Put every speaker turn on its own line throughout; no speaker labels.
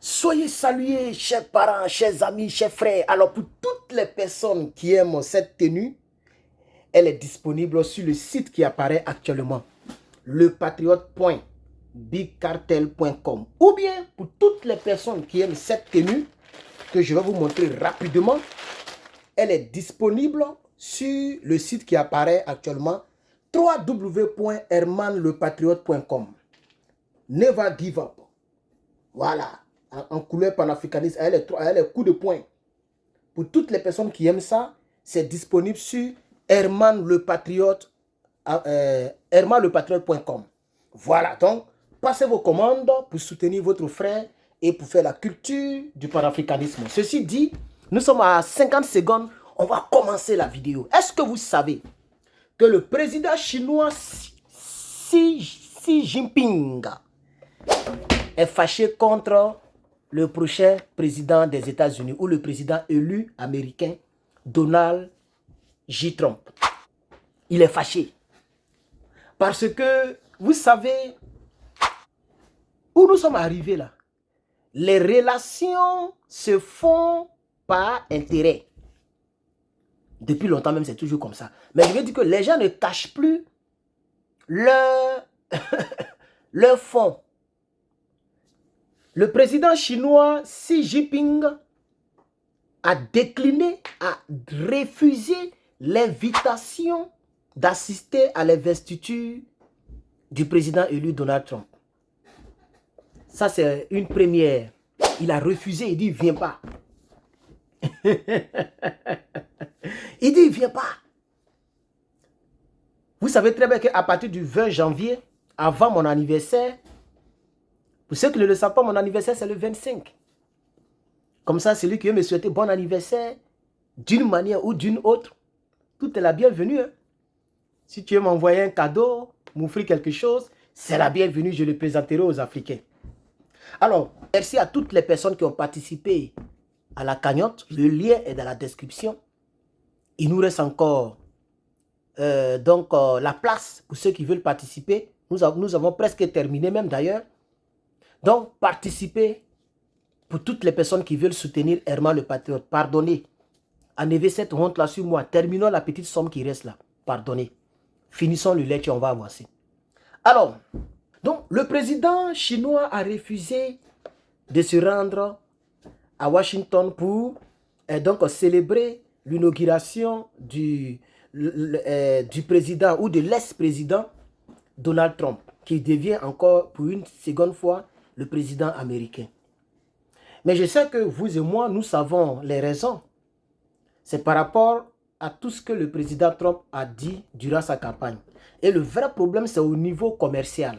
Soyez salués, chers parents, chers amis, chers frères. Alors, pour toutes les personnes qui aiment cette tenue, elle est disponible sur le site qui apparaît actuellement, lepatriote.bigcartel.com. Ou bien, pour toutes les personnes qui aiment cette tenue, que je vais vous montrer rapidement, elle est disponible sur le site qui apparaît actuellement, www.hermanlepatriote.com. Never give up. Voilà. En couleur panafricaniste, elle est coup de poing. Pour toutes les personnes qui aiment ça, c'est disponible sur hermanlepatriote.com. Voilà, donc, passez vos commandes pour soutenir votre frère et pour faire la culture du panafricanisme. Ceci dit, nous sommes à 50 secondes, on va commencer la vidéo. Est-ce que vous savez que le président chinois Xi Jinping est fâché contre le prochain président des États-Unis ou le président élu américain, Donald J. Trump? Il est fâché. Parce que, vous savez, où nous sommes arrivés là, les relations se font par intérêt. Depuis longtemps même, c'est toujours comme ça. Mais je veux dire que les gens ne cachent plus leur fonds. Le président chinois Xi Jinping a décliné, a refusé l'invitation d'assister à l'investiture du président élu Donald Trump. Ça, c'est une première. Il a refusé, il dit, viens pas. Il dit, viens pas. Vous savez très bien qu'à partir du 20 janvier, avant mon anniversaire, pour ceux qui ne le savent pas, mon anniversaire, c'est le 25. Comme ça, celui qui veut me souhaiter bon anniversaire, d'une manière ou d'une autre, tout est la bienvenue. Hein? Si tu veux m'envoyer un cadeau, m'offrir quelque chose, c'est la bienvenue, je le présenterai aux Africains. Alors, merci à toutes les personnes qui ont participé à la cagnotte. Le lien est dans la description. Il nous reste encore la place pour ceux qui veulent participer. Nous avons presque terminé même d'ailleurs. Donc, participez pour toutes les personnes qui veulent soutenir Herman le Patriote. Pardonnez. Enlevez cette honte-là sur moi. Terminons la petite somme qui reste là. Pardonnez. Finissons le lait et on va avancer. Alors, donc, le président chinois a refusé de se rendre à Washington pour célébrer l'inauguration du président ou de l'ex-président Donald Trump, qui devient encore pour une seconde fois le président américain. Mais je sais que vous et moi, nous savons les raisons. C'est par rapport à tout ce que le président Trump a dit durant sa campagne. Et le vrai problème, c'est au niveau commercial.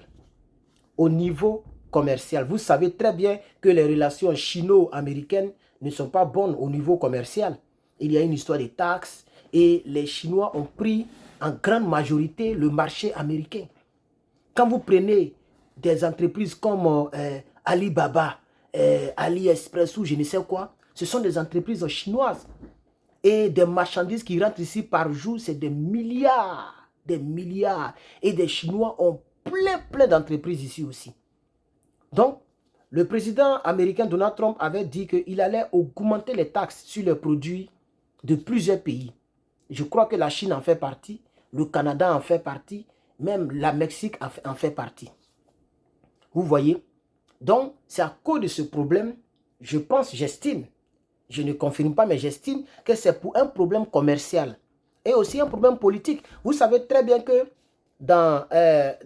Au niveau commercial. Vous savez très bien que les relations chino-américaines ne sont pas bonnes au niveau commercial. Il y a une histoire de taxes et les Chinois ont pris en grande majorité le marché américain. Quand vous prenez des entreprises comme Alibaba, AliExpress ou je ne sais quoi, ce sont des entreprises chinoises. Et des marchandises qui rentrent ici par jour, c'est des milliards. Des milliards. Et des Chinois ont plein d'entreprises ici aussi. Donc, le président américain Donald Trump avait dit qu'il allait augmenter les taxes sur les produits de plusieurs pays. Je crois que la Chine en fait partie, le Canada en fait partie, même la Mexique en fait partie. Vous voyez? Donc, c'est à cause de ce problème, je pense, j'estime, je ne confirme pas, mais j'estime que c'est pour un problème commercial et aussi un problème politique. Vous savez très bien que dans la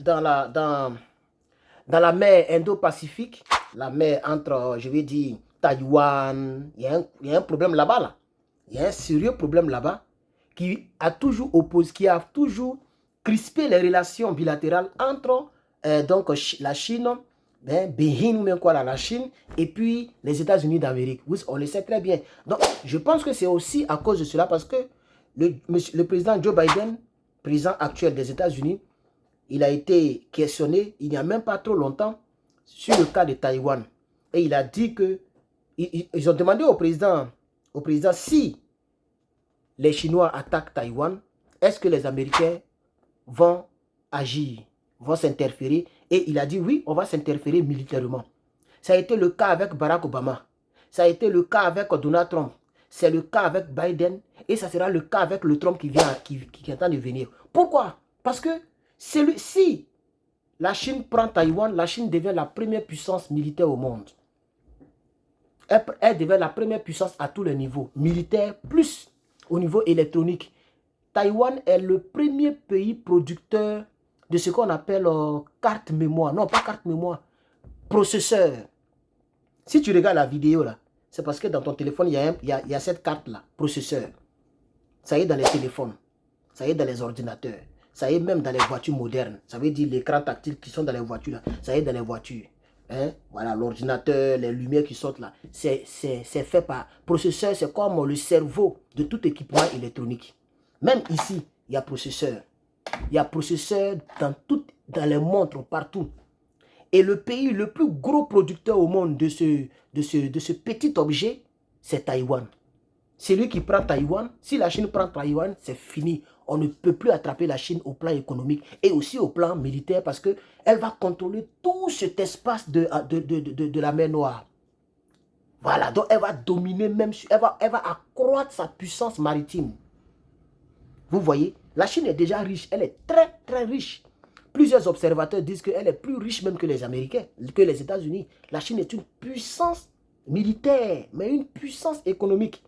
mer Indo-Pacifique, la mer entre, je vais dire, Taïwan, il y a un problème là-bas. Là. Il y a un sérieux problème là-bas qui a toujours opposé, qui a toujours crispé les relations bilatérales entre la Chine, la Chine et puis les États-Unis d'Amérique. On le sait très bien. Donc, je pense que c'est aussi à cause de cela parce que le président Joe Biden, président actuel des États-Unis, il a été questionné il n'y a même pas trop longtemps sur le cas de Taïwan. Et il a dit que ils ont demandé au président si les Chinois attaquent Taïwan, est-ce que les Américains vont agir, vont s'interférer? Et il a dit oui, on va s'interférer militairement. Ça a été le cas avec Barack Obama. Ça a été le cas avec Donald Trump. C'est le cas avec Biden. Et ça sera le cas avec le Trump qui est en train de venir. Pourquoi? Parce que si la Chine prend Taïwan, la Chine devient la première puissance militaire au monde. Elle devient la première puissance à tous les niveaux. Militaire plus au niveau électronique. Taïwan est le premier pays producteur de ce qu'on appelle carte mémoire. Non, pas carte mémoire. Processeur. Si tu regardes la vidéo là, c'est parce que dans ton téléphone, il y a cette carte-là, processeur. Ça y est dans les téléphones, ça y est dans les ordinateurs, ça y est même dans les voitures modernes. Ça veut dire l'écran tactile qui sont dans les voitures là, ça y est dans les voitures. Hein? Voilà, l'ordinateur, les lumières qui sortent là, c'est fait par processeur, c'est comme le cerveau de tout équipement électronique. Même ici, il y a processeur. Il y a processeur dans les montres, partout. Et le pays le plus gros producteur au monde de ce petit objet, c'est Taïwan. C'est lui qui prend Taïwan. Si la Chine prend Taïwan, c'est fini. On ne peut plus attraper la Chine au plan économique et aussi au plan militaire parce qu'elle va contrôler tout cet espace de la mer Noire. Voilà, donc elle va dominer même, elle va accroître sa puissance maritime. Vous voyez, la Chine est déjà riche, elle est très très riche. Plusieurs observateurs disent qu'elle est plus riche même que les Américains, que les États-Unis. La Chine est une puissance militaire, mais une puissance économique.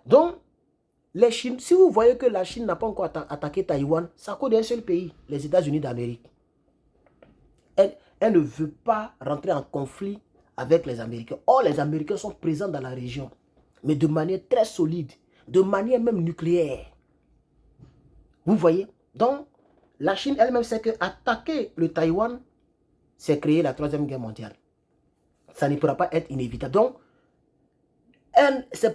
Donc, les Chines, si vous voyez que la Chine n'a pas encore attaqué Taïwan, c'est à cause d'un seul pays, les États-Unis d'Amérique. Elle ne veut pas rentrer en conflit avec les Américains. Or, les Américains sont présents dans la région, mais de manière très solide, de manière même nucléaire. Vous voyez? Donc, la Chine elle-même sait qu'attaquer le Taïwan, c'est créer la Troisième Guerre mondiale. Ça ne pourra pas être inévitable. Donc,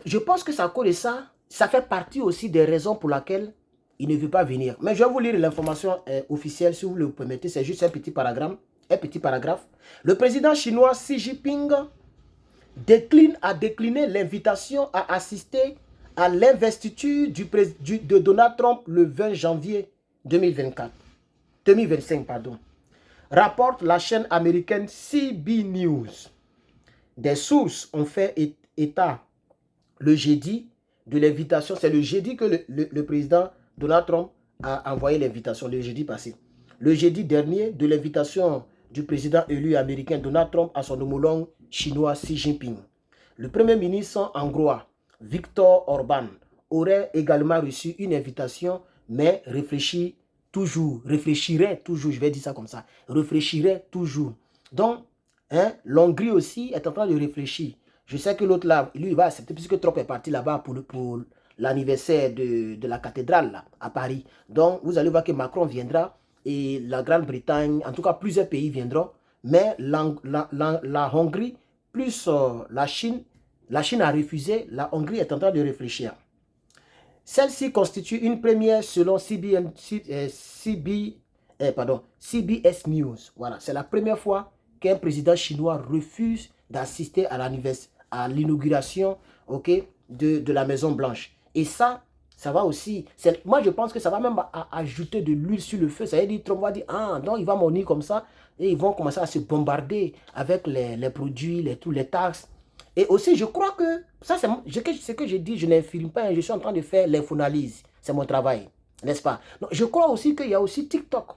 je pense que ça cause de ça. Ça fait partie aussi des raisons pour lesquelles il ne veut pas venir. Mais je vais vous lire l'information officielle, si vous le permettez. C'est juste un petit paragraphe. Le président chinois Xi Jinping a décliné l'invitation à assister à l'investiture de Donald Trump le 20 janvier 2025. Rapporte la chaîne américaine CB News. Des sources ont fait état le jeudi de l'invitation. C'est le jeudi que le président Donald Trump a envoyé l'invitation, le jeudi passé. Le jeudi dernier, de l'invitation du président élu américain Donald Trump à son homologue chinois Xi Jinping. Le premier ministre hongrois Viktor Orban aurait également reçu une invitation, mais réfléchirait toujours, je vais dire ça comme ça, réfléchirait toujours. Donc, l'Hongrie aussi est en train de réfléchir. Je sais que l'autre là, lui, il va accepter puisque Trump est parti là-bas pour l'anniversaire de la cathédrale là, à Paris. Donc, vous allez voir que Macron viendra et la Grande-Bretagne, en tout cas plusieurs pays viendront, mais la Hongrie plus la Chine a refusé, la Hongrie est en train de réfléchir. Celle-ci constitue une première selon CBS News. Voilà, c'est la première fois qu'un président chinois refuse d'assister à l'inauguration de la Maison Blanche. Et ça va aussi, moi je pense que ça va même ajouter de l'huile sur le feu. Ça veut dire, Trump va dire, ah non, il va m'unir comme ça, et ils vont commencer à se bombarder avec les produits, tous les taxes. Et aussi, je crois que, ça c'est ce que je dis, je n'infirme pas, je suis en train de faire l'infoanalyse. C'est mon travail, n'est-ce pas? Donc, je crois aussi qu'il y a aussi TikTok.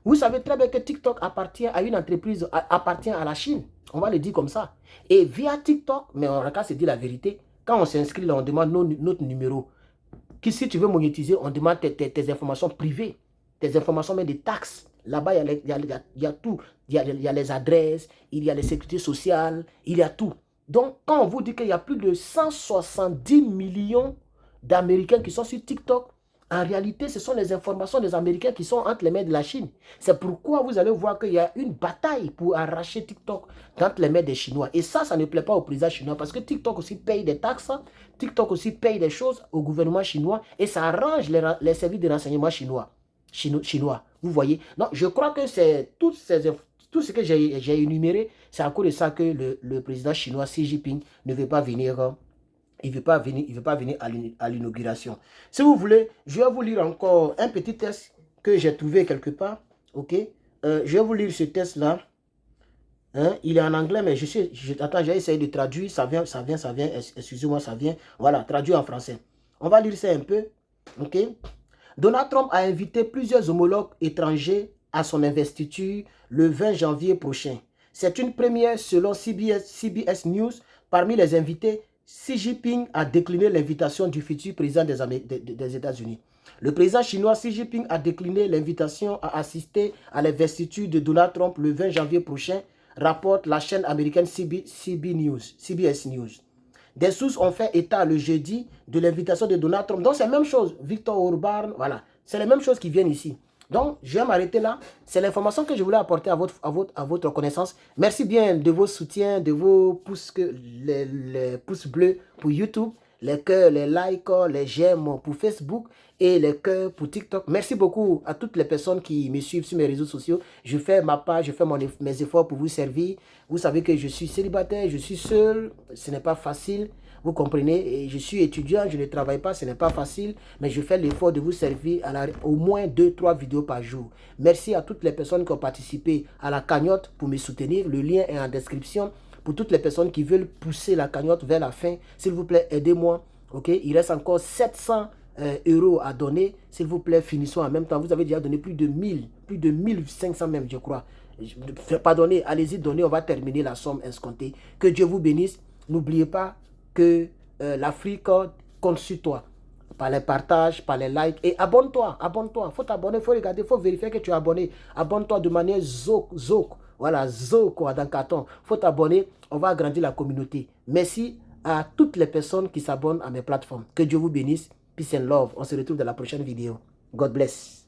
Vous savez très bien que TikTok appartient à une entreprise, appartient à la Chine. On va le dire comme ça. Et via TikTok, mais on va se dire la vérité, quand on s'inscrit là, on demande notre numéro. Si tu veux monétiser, on demande tes informations privées, tes informations même des taxes. Là-bas, il y a tout. Il y a les adresses, il y a les sécurités sociales, il y a tout. Donc, quand on vous dit qu'il y a plus de 170 millions d'Américains qui sont sur TikTok, en réalité, ce sont les informations des Américains qui sont entre les mains de la Chine. C'est pourquoi vous allez voir qu'il y a une bataille pour arracher TikTok entre les mains des Chinois. Et ça ne plaît pas au président chinois parce que TikTok aussi paye des taxes, TikTok aussi paye des choses au gouvernement chinois et ça arrange les services de renseignement chinois. Vous voyez? Donc, je crois que c'est tout ce que j'ai énuméré, c'est à cause de ça que le président chinois Xi Jinping ne veut pas venir. Il ne veut pas venir à l'inauguration. Si vous voulez, je vais vous lire encore un petit test que j'ai trouvé quelque part. Ok, je vais vous lire ce test-là. Hein, il est en anglais, mais attends, j'ai essayé de traduire. Ça vient. Excusez-moi, ça vient. Voilà, traduit en français. On va lire ça un peu. OK? Donald Trump a invité plusieurs homologues étrangers à son investiture le 20 janvier prochain. C'est une première selon CBS News. Parmi les invités, Xi Jinping a décliné l'invitation du futur président des États-Unis. Le président chinois Xi Jinping a décliné l'invitation à assister à l'investiture de Donald Trump le 20 janvier prochain, rapporte la chaîne américaine CBS News. Des sources ont fait état le jeudi de l'invitation de Donald Trump. Donc c'est la même chose. Victor Orban, voilà. C'est les mêmes choses qui viennent ici. Donc je vais m'arrêter là. C'est l'information que je voulais apporter à votre connaissance. Merci bien de vos soutiens, de vos pouces, les pouces bleus pour YouTube, les cœurs, les likes, les j'aime pour Facebook et les cœurs pour TikTok. Merci beaucoup à toutes les personnes qui me suivent sur mes réseaux sociaux. Je fais ma part, je fais mes efforts pour vous servir. Vous savez que je suis célibataire, je suis seul, ce n'est pas facile. Vous comprenez, et je suis étudiant, je ne travaille pas, ce n'est pas facile, mais je fais l'effort de vous servir au moins 2-3 vidéos par jour. Merci à toutes les personnes qui ont participé à la cagnotte pour me soutenir. Le lien est en description. Pour toutes les personnes qui veulent pousser la cagnotte vers la fin, s'il vous plaît, aidez-moi. Okay? Il reste encore 700 euros à donner. S'il vous plaît, finissons en même temps. Vous avez déjà donné plus de 1500 même, je crois. Pardonnez, allez-y, donnez, on va terminer la somme escomptée. Que Dieu vous bénisse. N'oubliez pas que l'Afrique compte sur toi. Par les partages, par les likes. Et abonne-toi, abonne-toi. Faut t'abonner, faut regarder, faut vérifier que tu es abonné. Abonne-toi de manière zouk. Voilà, zouk quoi, dans le carton. Faut t'abonner, on va agrandir la communauté. Merci à toutes les personnes qui s'abonnent à mes plateformes. Que Dieu vous bénisse. Peace and love. On se retrouve dans la prochaine vidéo. God bless.